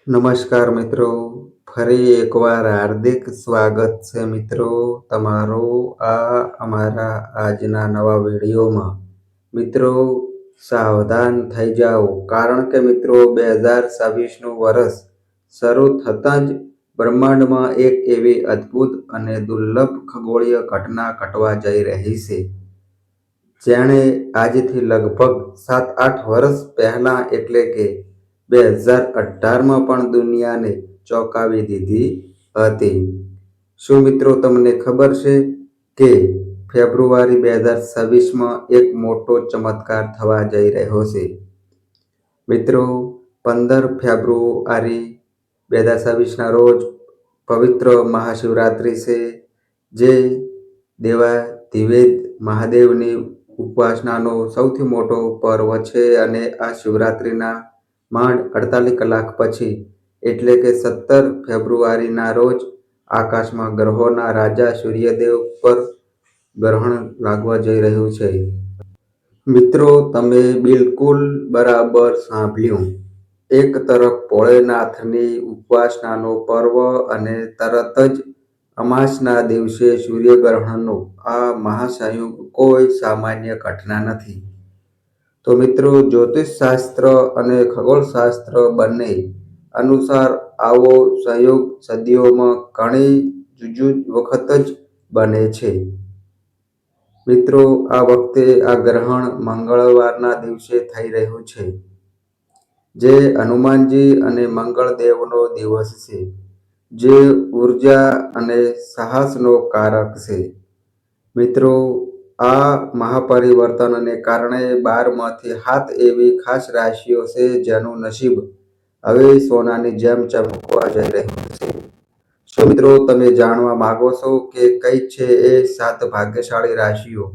નમસ્કાર મિત્રો, ફરી એકવાર હાર્દિક સ્વાગત છે મિત્રો તમારું અમારા આજના નવા વિડીયોમાં। મિત્રો સાવધાન થઈ જાઓ, કારણ કે મિત્રો 2026નું વર્ષ શરૂ થતાં જ બ્રહ્માંડમાં એક એવી અદ્ભુત અને દુર્લભ ખગોળીય ઘટના ઘટવા જઈ રહી છે, જેણે આજથી લગભગ 7-8 વર્ષ પહેલા એટલે કે 2018માં પણ દુનિયાને ચોંકાવી દીધી હતી। શું મિત્રો તમને ખબર છે કે ફેબ્રુઆરી 2026માં એક મોટો ચમત્કાર થવા જઈ રહ્યો છે? મિત્રો 15 ફેબ્રુઆરી 2026ના રોજ પવિત્ર મહાશિવરાત્રિ છે, જે દેવાધિદેવ મહાદેવની ઉપાસનાનો સૌથી મોટો પર્વ છે અને આ શિવરાત્રિના માંડ 48 કલાક પછી એટલે કે 17 ફેબ્રુઆરીના રોજ આકાશમાં ગ્રહોના રાજા સૂર્યદેવ પર ગ્રહણ લાગવા જઈ રહ્યું છે। મિત્રો તમે બિલકુલ બરાબર સાંભળ્યું, એક તરફ ભોળેનાથની ઉપાસનાનો પર્વ અને તરત જ અમાસના દિવસે સૂર્યગ્રહણનો આ મહાસંયોગ કોઈ સામાન્ય ઘટના નથી। તો મિત્રો જ્યોતિષશાસ્ત્ર અને ખગોળશાસ્ત્ર બંને અનુસાર આવો સંયોગ સદીઓમાં ઘણી જ વખત જ બને છે। મિત્રો આ વખતે આ ગ્રહણ મંગળવારના દિવસે થઈ રહ્યું છે, જે હનુમાનજી અને મંગળદેવનો દિવસ છે, જે ઉર્જા અને સાહસનો કારક છે। મિત્રો આ મહાપરિવર્તનને કારણે 12માંથી 7 એવી ખાસ રાશિઓ છે જેનું નસીબ હવે સોનાની જેમ ચમકવા જઈ રહ્યું છે। શું મિત્રો તમે જાણવા માંગો છો કે કઈ છે એ 7 ભાગ્યશાળી રાશિઓ?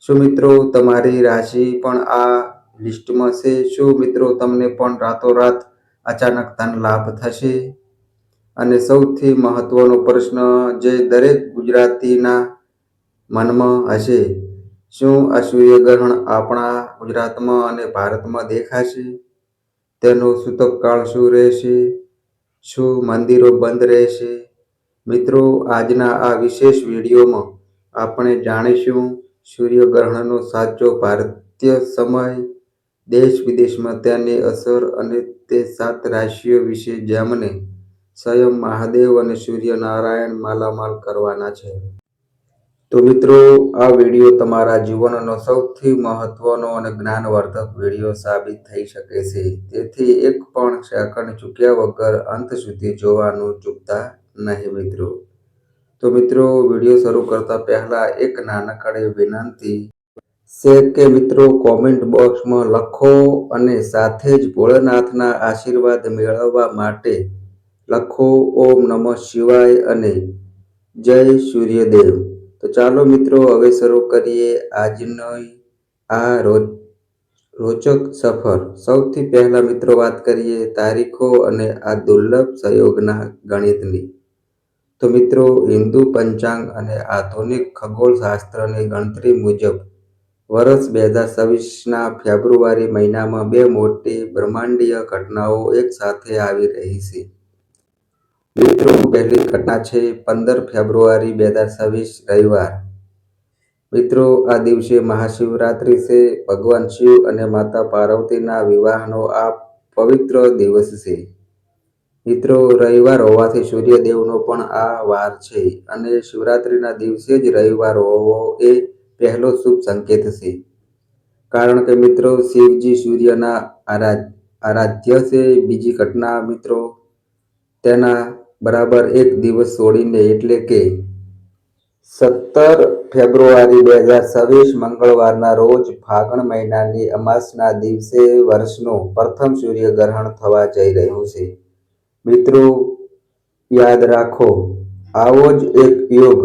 શું મિત્રો તમારી રાશિ પણ આ લિસ્ટમાં છે? શું મિત્રો તમને પણ રાતોરાત અચાનક ધન લાભ થશે? અને સૌથી મહત્વનો પ્રશ્ન જે દરેક ગુજરાતીના મનમાં હશે, શું આ સૂર્યગ્રહણ આપણા ગુજરાતમાં અને ભારતમાં દેખાશે? તેનો સૂતકકાળ શું રહેશે? શું મંદિરો બંધ રહેશે? મિત્રો આજના આ વિશેષ વિડીયોમાં આપણે જાણીશું સૂર્યગ્રહણનો સાચો ભારતીય સમય, દેશ વિદેશમાં તેની અસર અને તે 7 રાશિઓ વિશે જેમને સ્વયં મહાદેવ અને સૂર્યનારાયણ માલામાલ કરવાના છે। તો મિત્રો આ વિડીયો તમારા જીવનનો સૌથી મહત્વનો અને જ્ઞાનવર્ધક વિડીયો સાબિત થઈ શકે છે, તેથી એક પણ સેકન્ડ ચૂક્યા વગર અંત સુધી જોવાનું ચૂકતા નહીં મિત્રો। તો મિત્રો વિડીયો શરૂ કરતા પહેલા એક નાનકડી વિનંતી છે કે મિત્રો કોમેન્ટ બોક્સમાં લખો અને સાથે જ ભોળેનાથના આશીર્વાદ મેળવવા માટે લખો ઓમ નમઃ શિવાય અને જય સૂર્યદેવ। તો ચાલો મિત્રો હવે શરૂ કરીએ આજની આ રોચક સફર। સૌથી પહેલા મિત્રો વાત કરીએ તારીખો અને આ દુર્લભ સંયોગના ગણિતની। તો મિત્રો હિન્દુ પંચાંગ અને આધુનિક ખગોળશાસ્ત્રની ગણતરી મુજબ વર્ષ 2026ના ફેબ્રુઆરી મહિનામાં 2 મોટી બ્રહ્માંડીય ઘટનાઓ એક સાથે આવી રહી છે। મિત્રો પહેલી ઘટના છે 15 ફેબ્રુઆરી 2026 રવિવાર। મિત્રો આ દિવસે મહાશિવરાત્રિ છે, ભગવાન શિવ અને માતા પાર્વતીના વિવાહનો આ પવિત્ર દિવસ છે। મિત્રો રવિવાર હોવાથી સૂર્યદેવનો પણ આ વાર છે અને શિવરાત્રિના દિવસે જ રવિવાર હોવો એ પહેલો શુભ સંકેત છે, કારણ કે મિત્રો શિવજી સૂર્યના આરાધ્ય છે। બીજી ઘટના મિત્રો તેના બરાબર એક દિવસ છોડીને એટલે કે 17 ફેબ્રુઆરી 2026 મંગળવારના રોજ ફાગણ મહિનાની અમાસના દિવસે વર્ષનું પ્રથમ સૂર્યગ્રહણ થવા જઈ રહ્યું છે। મિત્રો યાદ રાખો, આવો જ એક યોગ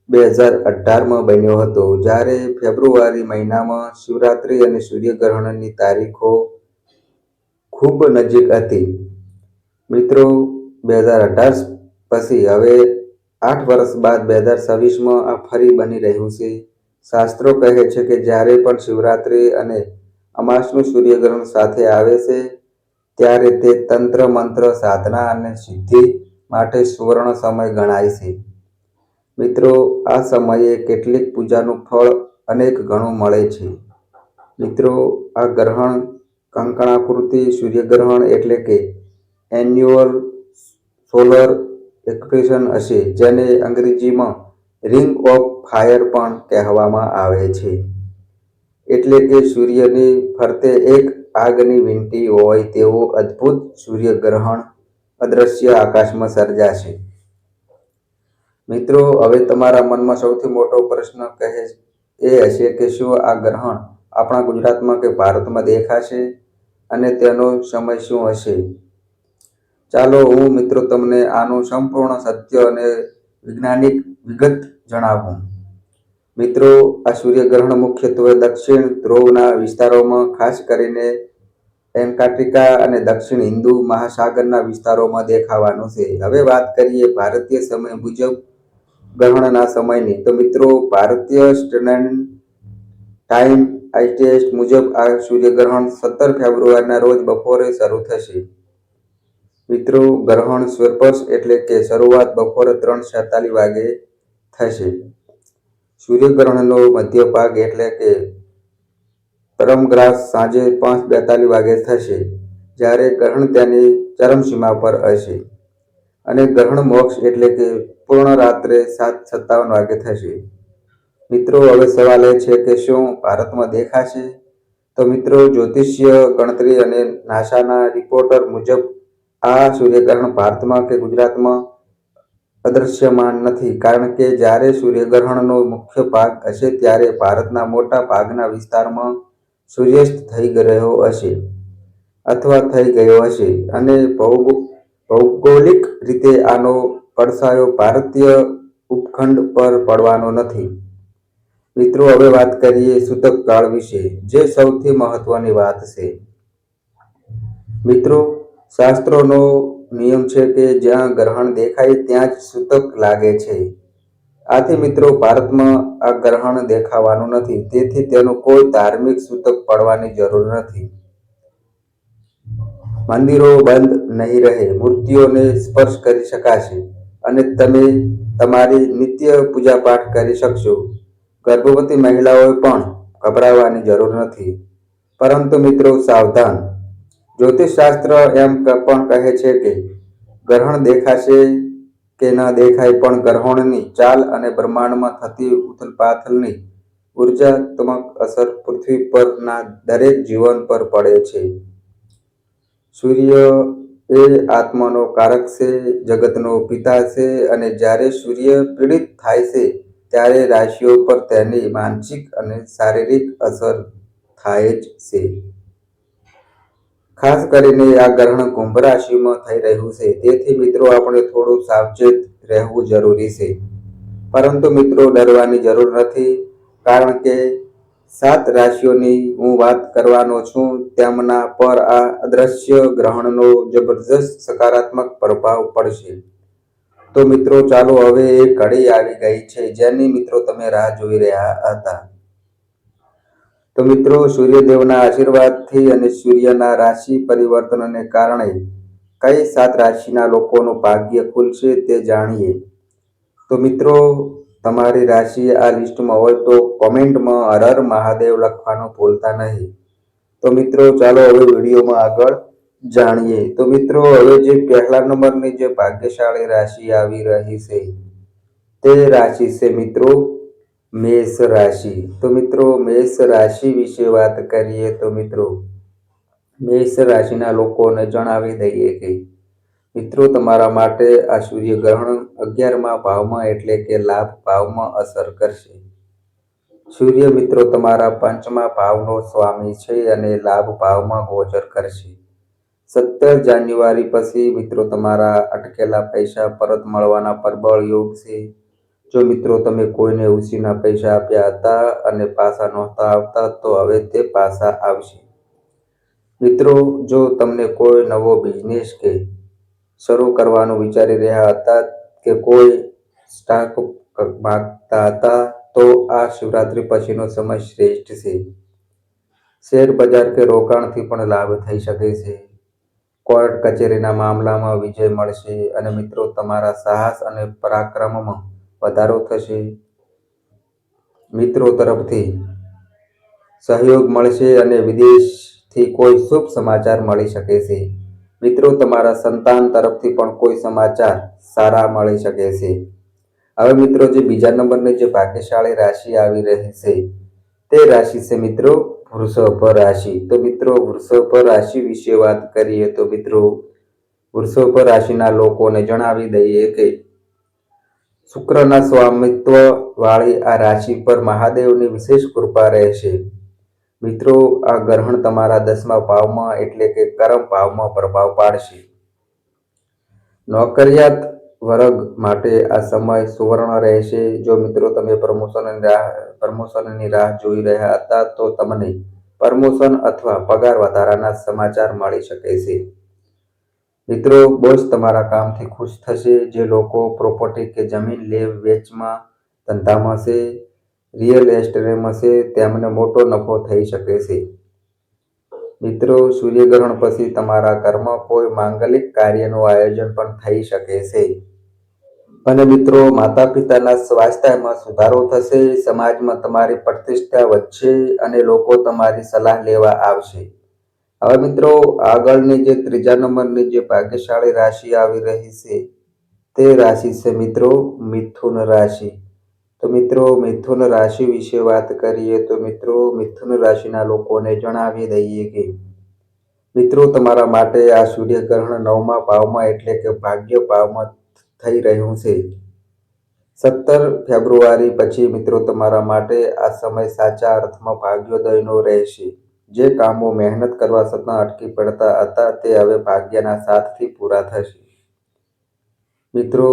2018માં બન્યો હતો, જ્યારે ફેબ્રુઆરી મહિનામાં શિવરાત્રિ અને સૂર્યગ્રહણની તારીખો ખૂબ નજીક હતી। મિત્રો 2018 પછી હવે 8 વર્ષ બાદ 2026માં આ ફરી બની રહ્યું છે। શાસ્ત્રો કહે છે કે જ્યારે પણ શિવરાત્રિ અને અમાસનું સૂર્યગ્રહણ સાથે આવે છે, ત્યારે તે તંત્ર મંત્ર સાધના અને સિદ્ધિ માટે સુવર્ણ સમય ગણાય છે. મિત્રો, આ સમયે કેટલીક પૂજાનું ફળ અનેક ગણું મળે છે. મિત્રો, આ ગ્રહણ કંકણાકૃતિ સૂર્યગ્રહણ એટલે કે એન્યુઅલ સોલર એક્લિપ્સ હશે, જેને અંગ્રેજીમાં રિંગ ઓફ ફાયર પણ કહેવામાં આવે છે. એટલે કે સૂર્યની ફરતે એક આગની વીંટી હોય તેવું અદ્ભુત સૂર્યગ્રહણ અદ્રશ્ય આકાશમાં સર્જાશે. મિત્રો, હવે તમારા મનમાં સૌથી મોટો પ્રશ્ન એ હશે કે શું આ ગ્રહણ આપણા ગુજરાતમાં કે ભારતમાં દેખાશે અને તેનો સમય શું હશે? ચાલો હું મિત્રો તમને આનું સંપૂર્ણ સત્ય અને વૈજ્ઞાનિક વિગત જણાવું. મિત્રો, આ સૂર્યગ્રહણ મુખ્યત્વે દક્ષિણ ધ્રુવના વિસ્તારોમાં, ખાસ કરીને એન્ટાર્કટિકા અને દક્ષિણ હિન્દુ મહાસાગરના વિસ્તારોમાં દેખાવાનું છે. હવે વાત કરીએ ભારતીય સમય મુજબ ગ્રહણના સમયની. તો મિત્રો, ભારતીય સ્ટેન્ડર્ડ ટાઈમ IST મુજબ આ સૂર્યગ્રહણ 17 ફેબ્રુઆરીના રોજ બપોરે શરૂ થશે. મિત્રો, ગ્રહણ સ્વર્પશ એટલે કે શરૂઆત બપોરે 3:47 વાગે થશે. સૂર્યગ્રહણનો મધ્ય ભાગ એટલે કે પરમગ્રાસ સાંજે 5:42 વાગે થશે, જ્યારે ગ્રહણ તેની ચરમસીમા પર હશે. અને ગ્રહણ મોક્ષ એટલે કે પૂર્ણ રાત્રે 7:57 વાગે થશે. મિત્રો, હવે સવાલ એ છે કે શું ભારતમાં દેખાશે? તો મિત્રો, જ્યોતિષીય ગણતરી અને નાસાના રિપોર્ટ મુજબ આ સૂર્યગ્રહણ ભારતમાં કે ગુજરાતમાં અદૃશ્યમાન નથી, કારણ કે જ્યારે સૂર્યગ્રહણનો મુખ્ય ભાગ હશે ત્યારે ભારતના મોટા ભાગના વિસ્તારમાં સૂર્યાસ્ત થઈ રહ્યો હશે અથવા થઈ ગયો હશે, અને ભૌગોલિક રીતે આનો પડછાયો ભારતીય ઉપખંડ પર પડવાનો નથી. મિત્રો, હવે વાત કરીએ સૂતક કાળ વિશે, જે સૌથી મહત્વની વાત છે. મિત્રો, શાસ્ત્રોનો નિયમ છે કે જ્યાં ગ્રહણ દેખાય ત્યાં જ સૂતક લાગે છે. આથી મિત્રો, ભારતમાં આ ગ્રહણ દેખાવાનું નથી, તેથી તેનું કોઈ ધાર્મિક સૂતક પડવાની જરૂર નથી. મંદિરો બંધ નહીં રહે, મૂર્તિઓને સ્પર્શ કરી શકાશે અને તમે તમારી નિત્ય પૂજાપાઠ કરી શકશો. ગર્ભવતી મહિલાઓએ પણ ગભરાવાની જરૂર નથી. પરંતુ મિત્રો, સાવધાન! જ્યોતિષશાસ્ત્ર એમ પણ કહે છે કે ગ્રહણ દેખાશે કે ન દેખાય, પણ ગ્રહણની ચાલ અને બ્રહ્માંડમાં થતી ઉથલપાથલની ઉર્જાત્મક અસર પૃથ્વી પરના દરેક જીવન પર પડે છે. સૂર્ય એ આત્માનો કારક છે, જગતનો પિતા છે, અને જ્યારે સૂર્ય પીડિત થાય છે ત્યારે રાશિઓ પર તેની માનસિક અને શારીરિક અસર થાય જ છે. ખાસ કરીને આ ગ્રહણ કુંભ રાશિમાં થઈ રહ્યું છે, તેથી મિત્રો આપણે થોડું સાવચેત રહેવું જરૂરી છે. પરંતુ મિત્રો, ડરવાની જરૂર નથી, કારણ કે 7 રાશિઓની હું વાત કરવાનો છું, તેમના પર આ અદ્રશ્ય ગ્રહણનો જબરદસ્ત સકારાત્મક પ્રભાવ પડશે. તો મિત્રો ચાલો, હવે એક ઘડી આવી ગઈ છે જેની મિત્રો તમે રાહ જોઈ રહ્યા હતા. તો મિત્રો, સૂર્યદેવના આશીર્વાદથી અને સૂર્યના રાશિ પરિવર્તનને કારણે કઈ 7 રાશિના લોકોનું ભાગ્ય ખુલશે તે જાણીએ. તો મિત્રો, તમારી રાશિ આ લિસ્ટમાં હોય તો કોમેન્ટમાં હર હર મહાદેવ લખવાનું ભૂલતા નહીં. તો મિત્રો ચાલો હવે વિડીયોમાં આગળ જાણીએ. તો મિત્રો, હવે જે પહેલા નંબરની જે ભાગ્યશાળી રાશિ આવી રહી છે તે રાશિ છે મિત્રો મેષ રાશિ. તો મિત્રો, મેષ રાશિ વિશે વાત કરીએ તો મિત્રો, મેષ રાશિના લોકોને જણાવી દઈએ કે મિત્રો, તમારા માટે આ સૂર્યગ્રહણ 11મા ભાવમાં એટલે કે લાભ ભાવમાં અસર કરશે. સૂર્ય મિત્રો તમારા 5મા ભાવનો સ્વામી છે અને લાભ ભાવમાં ગોચર કરશે. 17 જાન્યુઆરી પછી મિત્રો તમારા અટકેલા પૈસા પરત મળવાના પ્રબળ યોગ છે. જો મિત્રો તમે કોઈને ઉછીના પૈસા આપ્યા હતા અને પાછા નહોતા આવતા, તો હવે તે પાછા આવશે. મિત્રો, જો તમને કોઈ નવો બિઝનેસ કે શરૂ કરવાનું વિચારી રહ્યા હતા કે કોઈ સ્ટાર્ટ માંગતા હતા, તો આ શિવરાત્રી પછીનો સમય શ્રેષ્ઠ છે. શેર બજાર કે રોકાણથી પણ લાભ થઈ શકે છે. કોર્ટ કચેરીના મામલામાં વિજય મળશે અને મિત્રો તમારા સાહસ અને પરાક્રમમાં વધારો થશે. મિત્રો તરફથી સહયોગ મળશે અને વિદેશથી કોઈ શુભ સમાચાર મળી શકે છે. મિત્રો તમારા સંતાન તરફથી પણ કોઈ સમાચાર સારા મળી શકે છે. હવે મિત્રો જે બીજા નંબરની જે ભાગ્યશાળી રાશિ આવી રહી છે તે રાશિ છે મિત્રો વૃષભ રાશિ. તો મિત્રો વૃષભ રાશિ વિશે વાત કરીએ તો મિત્રો વૃષભ રાશિના લોકોને જણાવી દઈએ કે શુક્રના સ્વામિત્વ વાળી આ રાશિ પર મહાદેવની વિશેષ કૃપા રહેશે. મિત્રો આ ગ્રહણ તમારા 10મા ભાવમાં એટલે કે કર્મ ભાવમાં પ્રભાવ પાડશે. નોકરિયાત વર્ગ માટે આ સમય સુવર્ણ રહેશે. જો મિત્રો તમે પ્રમોશનની રાહ જોઈ રહ્યા હતા તો તમને પ્રમોશન અથવા પગાર વધારાના સમાચાર મળી શકે છે. મિત્રો બોસ તમારા કામથી ખુશ થશે. જે લોકો પ્રોપર્ટી કે જમીન વેચમાં ધંધામાં છે, રિયલ એસ્ટેટમાં છે તેમને મોટો નફો થઈ શકે છે. મિત્રો સૂર્યગ્રહણ પછી તમારા ઘરમાં કોઈ માંગલિક કાર્યનું આયોજન પણ થઈ શકે છે. અને મિત્રો માતા પિતાના સ્વાસ્થ્યમાં સુધારો થશે. સમાજમાં તમારી પ્રતિષ્ઠા વધશે અને લોકો તમારી સલાહ લેવા આવશે. હવે મિત્રો આગળની જે ત્રીજા નંબરની જે ભાગ્યશાળી રાશિ આવી રહી છે તે રાશિ છે મિત્રો મિથુન રાશિ. તો મિત્રો મિથુન રાશિ વિશે વાત કરીએ તો મિત્રો મિથુન રાશિના લોકોને જણાવી દઈએ કે મિત્રો તમારા માટે આ સૂર્યગ્રહણ 9મા ભાવમાં એટલે કે ભાગ્ય ભાવમાં થઈ રહ્યું છે. 17 ફેબ્રુઆરી પછી મિત્રો તમારા માટે આ સમય સાચા અર્થમાં ભાગ્યોદયનો રહેશે. જે કામો મહેનત કરવા છતાં અટકી પડતા હતા તે હવે ભાગ્યના સાથથી પૂરા થશે. મિત્રો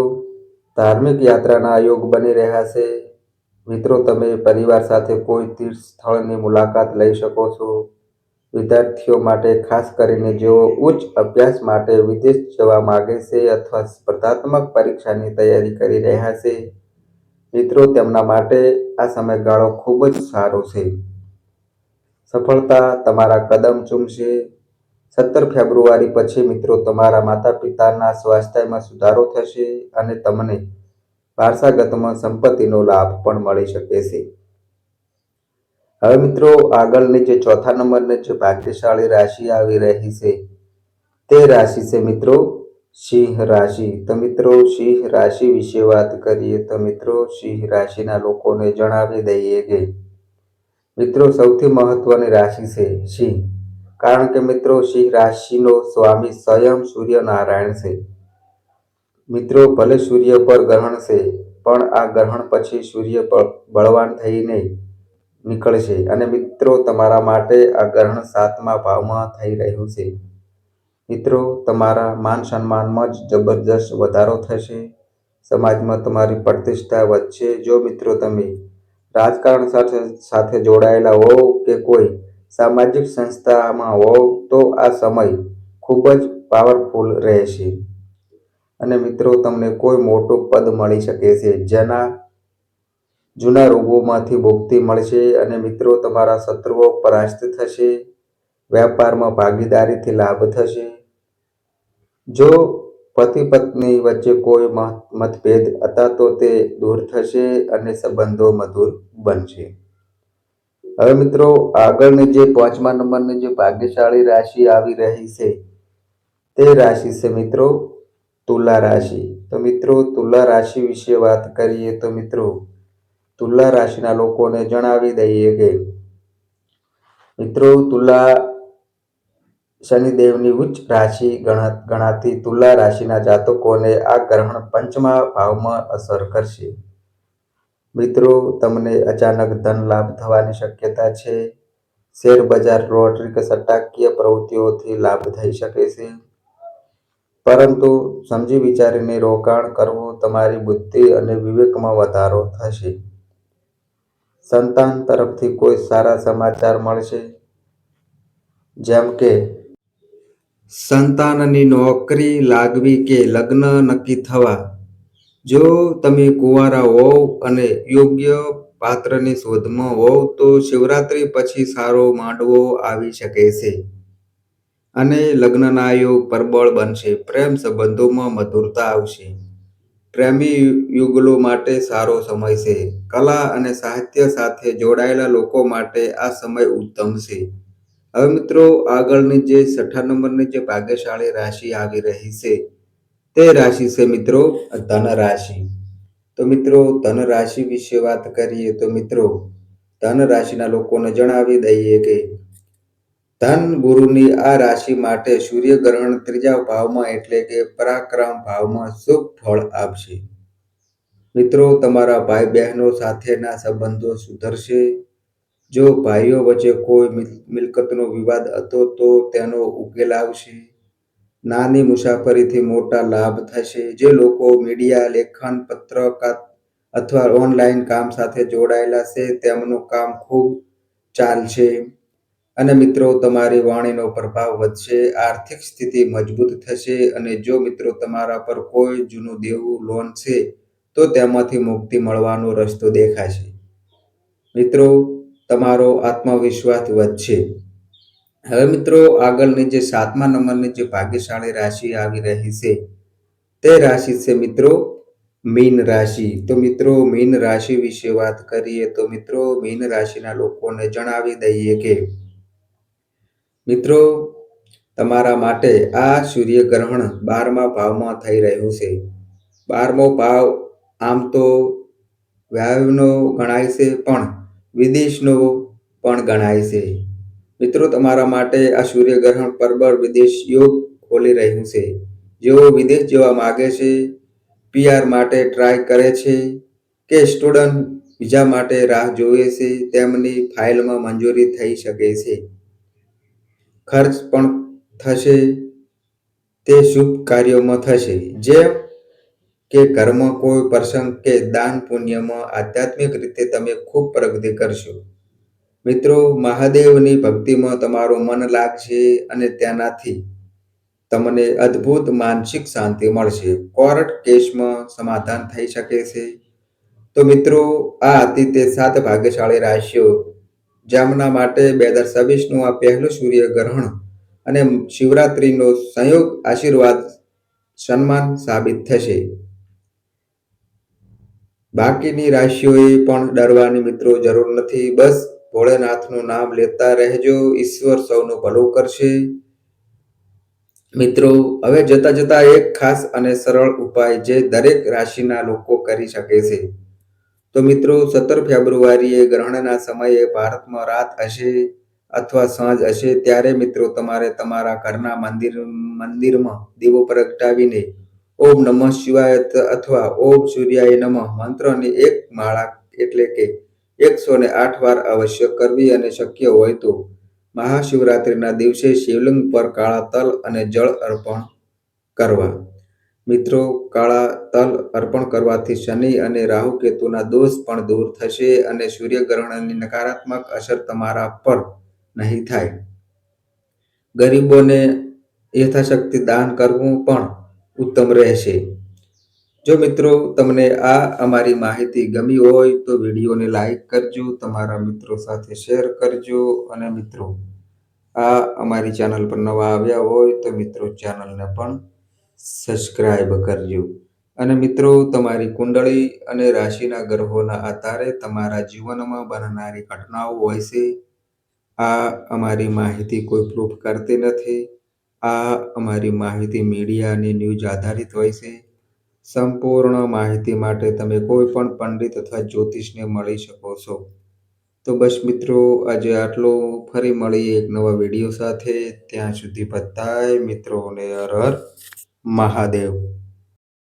ધાર્મિક યાત્રાના યોગ બની રહ્યા છે. મિત્રો તમે પરિવાર સાથે કોઈ તીર્થ સ્થળની મુલાકાત લઈ શકો છો. વિદ્યાર્થીઓ માટે ખાસ કરીને જેઓ ઉચ્ચ અભ્યાસ માટે વિદેશ જવા માંગે છે અથવા સ્પર્ધાત્મક પરીક્ષાની તૈયારી કરી રહ્યા છે મિત્રો તેમના માટે આ સમયગાળો ખૂબ જ સારો છે. સફળતા તમારા કદમ ચૂમશે. 17 ફેબ્રુઆરી પછી મિત્રો તમારા માતા પિતાના સ્વાસ્થ્યમાં સુધારો થશે અને તમને વારસાગતમાં સંપત્તિનો લાભ પણ મળી શકે છે. હવે મિત્રો આગળની જે ચોથા નંબરની જે ભાગ્યશાળી રાશિ આવી રહી છે તે રાશિ છે મિત્રો સિંહ રાશિ. તો મિત્રો સિંહ રાશિ વિશે વાત કરીએ તો મિત્રો સિંહ રાશિના લોકોને જણાવી દઈએ કે મિત્રો સૌથી મહત્વની રાશિ છે સિંહ. કારણ કે મિત્રો સિંહ રાશિનો સ્વામી સ્વયં સૂર્યનારાયણ છે. મિત્રો ભલે સૂર્ય પર ગ્રહણ છે પણ આ ગ્રહણ પછી સૂર્ય બળવાન થઈને નીકળશે અને મિત્રો તમારા માટે આ ગ્રહણ 7મા ભાવમાં થઈ રહ્યું છે. મિત્રો તમારા માન સન્માનમાં જ જબરજસ્ત વધારો થશે. સમાજમાં તમારી પ્રતિષ્ઠા વધશે. જો મિત્રો તમે રાજકારણ સાથે જોડાયેલા હોવ કે કોઈ સામાજિક સંસ્થામાં હોવ તો આ સમય ખૂબ જ પાવરફુલ રહેશે અને મિત્રો તમને કોઈ મોટું પદ મળી શકે છે જેના જૂના રોગોમાંથી મુક્તિ મળશે અને મિત્રો તમારા શત્રુઓ પરાસ્ત થશે. વ્યાપારમાં ભાગીદારીથી લાભ થશે. જો પતિ પત્ની વચ્ચે કોઈ મતભેદ હતા તો તે દૂર થશે અને સંબંધો મધુર બનશે. હવે મિત્રો આગળની જે 5મા નંબરની જે ભાગ્યશાળી રાશિ આવી રહી છે તે રાશિ છે મિત્રો તુલા રાશિ. તો મિત્રો તુલા રાશિ વિશે વાત કરીએ તો મિત્રો તુલા રાશિના લોકોને જણાવી દઈએ કે મિત્રો તુલા શનિદેવની ઉચ્ચ રાશિ ગણાતી તુલા રાશિના જાતકોને આ ગ્રહણ 5મા ભાવમાં અસર કરશે. મિત્રો તમને અચાનક ધન લાભ થવાની શક્યતા છે. શેર બજાર, લોટરી કે સટ્ટાકીય પ્રવૃત્તિઓથી લાભ થઈ શકે છે. પરંતુ સમજી વિચારીને રોકાણ કરવું. તમારી બુદ્ધિ અને વિવેકમાં વધારો થશે. સંતાન તરફથી કોઈ સારા સમાચાર મળશે જેમ કે સંતાનની નોકરી લાગવી કે લગ્ન નક્કી થવા. જો તમે કુંવારા હોવ અને યોગ્ય પાત્રની શોધમાં હોવ તો શિવરાત્રી પછી સારો માંડવો આવી શકે છે. અને લગ્નના યોગ પ્રબળ બનશે. પ્રેમ સંબંધોમાં મધુરતા આવશે. પ્રેમી યુગલો માટે સારો સમય છે. કલા અને સાહિત્ય સાથે જોડાયેલા લોકો માટે આ સમય ઉત્તમ છે. હવે મિત્રો, આગળની જે 6 નંબરની જે ભાગ્યશાળી રાશિ આવી રહી છે તે રાશિ છે મિત્રો ધન રાશિ. તો મિત્રો, ધન રાશિ વિશે વાત કરીએ તો મિત્રો, ધન રાશિના લોકોને જણાવી દઈએ કે ધન ગુરુની આ રાશિ માટે સૂર્યગ્રહણ 3જા ભાવમાં એટલે કે પરાક્રમ ભાવમાં શુભ ફળ આપશે. મિત્રો, તમારા ભાઈ બહેનો સાથેના સંબંધો સુધરશે. જો ભાઈઓ વચ્ચે કોઈ મિલકતનો વિવાદ હતો તો તેનો ઉકેલ આવશે. નાની મુસાફરીથી મોટા લાભ થશે. જે લોકો મીડિયા, લેખન, પત્રકાર અથવા ઓનલાઈન કામ સાથે જોડાયેલા છે તેમનું કામ ખૂબ ચાલશે. અને મિત્રો, તમારી વાણીનો પ્રભાવ વધશે. આર્થિક સ્થિતિ મજબૂત થશે. અને જો મિત્રો તમારા પર કોઈ જૂનું દેવું લોન છે તો તેમાંથી મુક્તિ મળવાનો રસ્તો દેખાશે. મિત્રો, તમારો આત્મવિશ્વાસ વધશે. હવે મિત્રો, આગળની જે 7મા નંબરની જે ભાગ્યશાળી રાશિ આવી રહી છે તે રાશિ છે મિત્રો મીન રાશિ. તો મિત્રો, મીન રાશિ વિશે વાત કરીએ તો મિત્રો, મીન રાશિના લોકોને જણાવી દઈએ કે મિત્રો, તમારા માટે આ સૂર્યગ્રહણ 12મા ભાવમાં થઈ રહ્યું છે. 12મો ભાવ આમ તો વાયુનો ગણાય છે પણ વિદેશનો પણ ગણાય છે. મિત્રો, તમારા માટે આ સૂર્યગ્રહણ પ્રબળ વિદેશ યોગ ખોલી રહ્યું છે. જેઓ વિદેશ જવા માગે છે, PR માટે ટ્રાય કરે છે કે સ્ટુડન્ટ વિઝા માટે રાહ જોવે છે તેમની ફાઇલમાં મંજૂરી થઈ શકે છે. ખર્ચ પણ થશે તે શુભ કાર્યોમાં થશે. જેમ કે ઘરમાં કોઈ પ્રસંગ કે દાન પુણ્યમાં આધ્યાત્મિક રીતે તમે ખૂબ પ્રગતિ કરશો. મિત્રો, મહાદેવની ભક્તિમાં તમારું મન લાગશે અને તેનાથી તમને અદ્ભુત માનસિક શાંતિ મળશે. કોર્ટ કેસમાં સમાધાન થઈ શકે છે. તો મિત્રો, આ હતી તે 7 ભાગ્યશાળી રાશિઓ જેમના માટે 2026નું આ પહેલું સૂર્યગ્રહણ અને શિવરાત્રીનો સંયોગ આશીર્વાદ સન્માન સાબિત થશે. બાકીની રાશિઓએ પણ ડરવાની મિત્રો જરૂર નથી. બસ ભોળેનાથનું નામ લેતા રહેજો. ઈશ્વર સૌનું ભલું કરશે. મિત્રો, હવે જતા એક ખાસ અને સરળ ઉપાય જે દરેક રાશિના લોકો કરી શકે છે. તો મિત્રો, 17 ફેબ્રુઆરીએ ગ્રહણના સમયે ભારતમાં રાત હશે અથવા સાંજ હશે ત્યારે મિત્રો તમારે તમારા ઘરના મંદિરમાં દીવો પ્રગટાવીને ઓમ નમઃ શિવાય અથવા ઓમ સૂર્યાય નમઃ મંત્રની એક માળા એટલે કે 108 વાર અવશ્ય કરવી અને શક્ય હોય તો મહાશિવરાત્રિના દિવસે શિવલિંગ પર કાળા તલ અને જળ અર્પણ કરવા. મિત્રો, કાળા તલ અર્પણ કરવાથી શનિ અને રાહુ કેતુના દોષ પણ દૂર થશે અને સૂર્યગ્રહણની નકારાત્મક અસર તમારા પર નહીં થાય. ગરીબોને યથાશક્તિ દાન કરવું પણ ઉત્તમ રહેશે. જો મિત્રો તમને આ અમારી માહિતી ગમી હોય તો વિડીયોને લાઈક કરજો, તમારા મિત્રો સાથે શેર કરજો અને મિત્રો આ અમારી ચેનલ પર નવા આવ્યા હોય તો મિત્રો ચેનલને પણ સબસ્ક્રાઇબ કરજો. અને મિત્રો, તમારી કુંડળી અને રાશિના ગ્રહોના આધારે તમારા જીવનમાં બનનારી ઘટનાઓ હોય છે. આ અમારી માહિતી કોઈ પ્રૂફ કરતી નથી. આ અમારી માહિતી મીડિયા અને ન્યૂઝ આધારિત હોય છે. સંપૂર્ણ માહિતી માટે તમે કોઈ પણ પંડિત અથવા જ્યોતિષને મળી શકો છો. તો બસ મિત્રો, આજે આટલું. ફરી મળીએ એક નવા વિડીયો સાથે. ત્યાં સુધી બધાય મિત્રોને હર હર મહાદેવ.